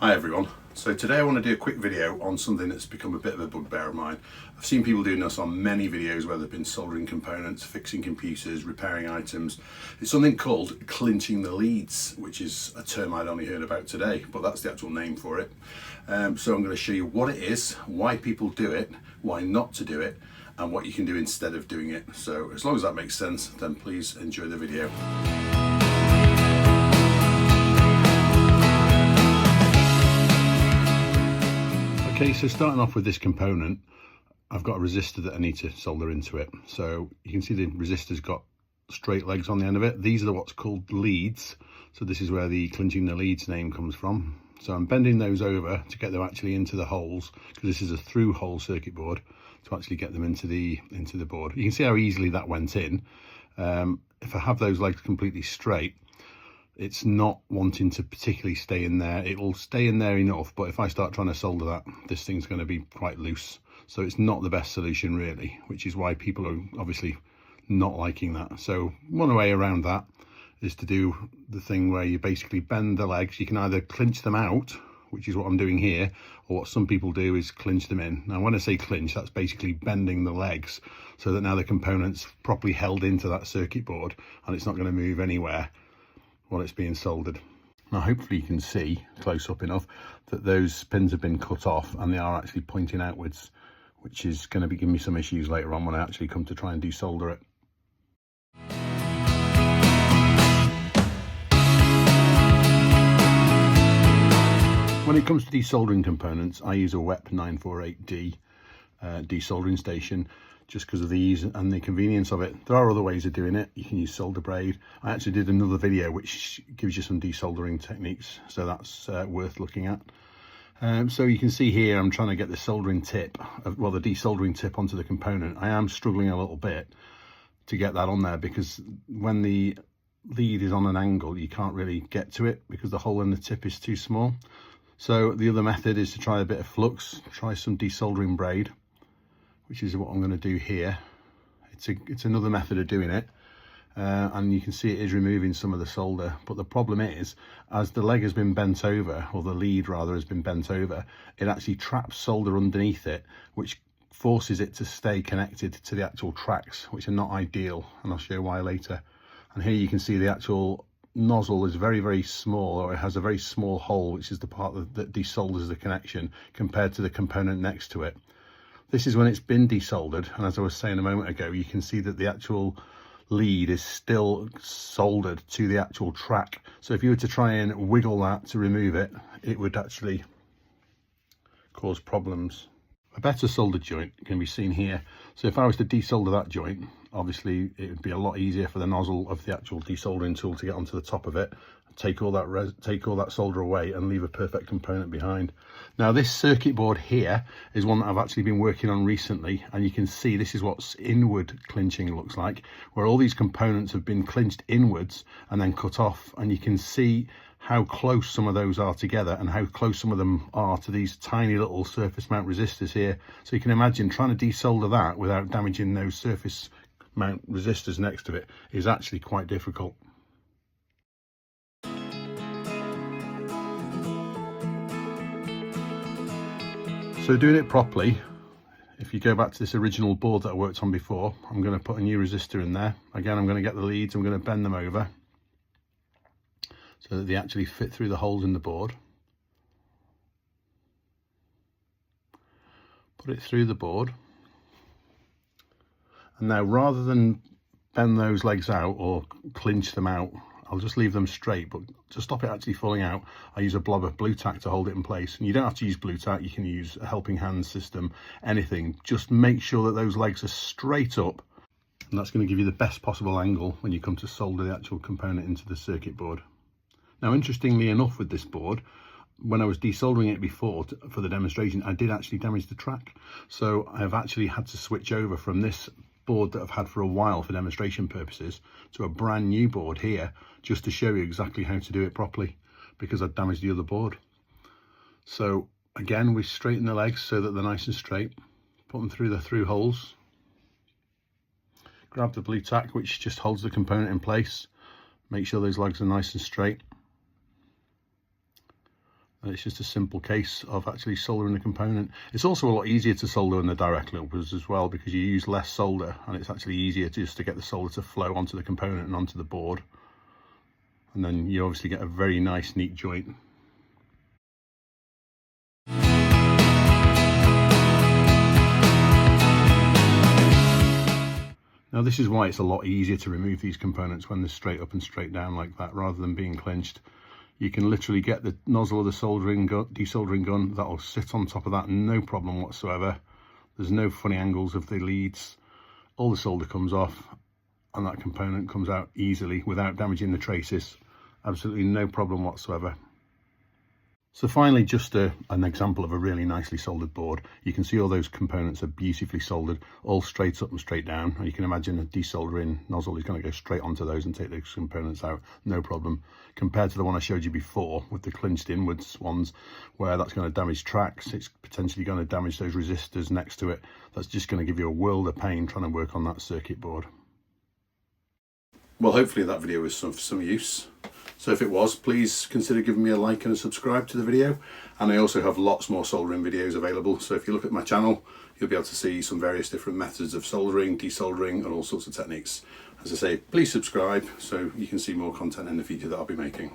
Hi everyone. So today I want to do a quick video on something that's become a bit of a bugbear of mine. I've seen people doing this on many videos where they've been soldering components, fixing computers, repairing items. It's something called clinching the leads, which is a term I'd only heard about today, but that's the actual name for it. So I'm going to show you what it is, why people do it, why not to do it, and what you can do instead of doing it. So as long as that makes sense, then please enjoy the video. Okay, so starting off with this component, I've got a resistor that I need to solder into it. So you can see the resistor's got straight legs on the end of it. These are what's called leads. So this is where the clinching the leads name comes from. So I'm bending those over to get them actually into the holes, because this is a through hole circuit board, to actually get them into the board. You can see how easily that went in. If I have those legs completely straight, it's not wanting to particularly stay in there. It'll stay in there enough, but if I start trying to solder that, this thing's going to be quite loose. So it's not the best solution really, which is why people are obviously not liking that. So one way around that is to do the thing where you basically bend the legs. You can either clinch them out, which is what I'm doing here, or what some people do is clinch them in. Now when I say clinch, that's basically bending the legs so that now the component's properly held into that circuit board and it's not going to move anywhere while it's being soldered. Now hopefully you can see close up enough that those pins have been cut off and they are actually pointing outwards, which is going to be giving me some issues later on when I actually come to try and desolder it. When it comes to desoldering components, I use a WEP 948D desoldering station, just because of the ease and the convenience of it. There are other ways of doing it. You can use solder braid. I actually did another video which gives you some desoldering techniques, so that's worth looking at. So you can see here I'm trying to get the soldering tip, well, the desoldering tip onto the component. I am struggling a little bit to get that on there, because when the lead is on an angle you can't really get to it because the hole in the tip is too small. So the other method is to try a bit of flux, try some desoldering braid, which is what I'm going to do here. It's another method of doing it, and you can see it is removing some of the solder, but the problem is, as the leg has been bent over, or the lead rather has been bent over, it actually traps solder underneath it, which forces it to stay connected to the actual tracks, which are not ideal, and I'll show you why later. And here you can see the actual nozzle is very, very small, or it has a very small hole, which is the part that desolders the connection compared to the component next to it. This is when it's been desoldered, and as I was saying a moment ago, you can see that the actual lead is still soldered to the actual track. So if you were to try and wiggle that to remove it, it would actually cause problems. A better soldered joint can be seen here. So if I was to desolder that joint, obviously it would be a lot easier for the nozzle of the actual desoldering tool to get onto the top of it, take all that solder away and leave a perfect component behind. Now this circuit board here is one that I've actually been working on recently, and you can see this is what inward clinching looks like, where all these components have been clinched inwards and then cut off, and you can see how close some of those are together and how close some of them are to these tiny little surface mount resistors here. So you can imagine trying to desolder that without damaging those surface mount resistors next to it is actually quite difficult. So doing it properly, if you go back to this original board that I worked on before, I'm going to put a new resistor in there. Again, I'm going to get the leads, I'm going to bend them over so that they actually fit through the holes in the board. Put it through the board. And now rather than bend those legs out or clinch them out, I'll just leave them straight, but to stop it actually falling out, I use a blob of blue tack to hold it in place. And you don't have to use blue tack, you can use a helping hand system, anything. Just make sure that those legs are straight up, and that's going to give you the best possible angle when you come to solder the actual component into the circuit board. Now, interestingly enough with this board, when I was desoldering it before for the demonstration, I did actually damage the track. So I've actually had to switch over from this board that I've had for a while for demonstration purposes to a brand new board here, just to show you exactly how to do it properly, because I'd damaged the other board. So again, we straighten the legs so that they're nice and straight, put them through the through holes, grab the blue tack which just holds the component in place, make sure those legs are nice and straight, And it's just a simple case of actually soldering the component. It's also a lot easier to solder in the direct loopers as well, because you use less solder and it's actually easier just to get the solder to flow onto the component and onto the board. And then you obviously get a very nice neat joint. Now this is why it's a lot easier to remove these components when they're straight up and straight down like that, rather than being clinched. You can literally get the nozzle of the desoldering gun, that'll sit on top of that, no problem whatsoever. There's no funny angles of the leads. All the solder comes off and that component comes out easily without damaging the traces. Absolutely no problem whatsoever. So finally, just an example of a really nicely soldered board. You can see all those components are beautifully soldered, all straight up and straight down. And you can imagine a desoldering nozzle is going to go straight onto those and take those components out, no problem. Compared to the one I showed you before with the clinched inwards ones, where that's going to damage tracks, it's potentially going to damage those resistors next to it. That's just going to give you a world of pain trying to work on that circuit board. Well, hopefully that video was of some use. So if it was, please consider giving me a like and a subscribe to the video. And I also have lots more soldering videos available. So if you look at my channel, you'll be able to see some various different methods of soldering, desoldering, and all sorts of techniques. As I say, please subscribe so you can see more content in the future that I'll be making.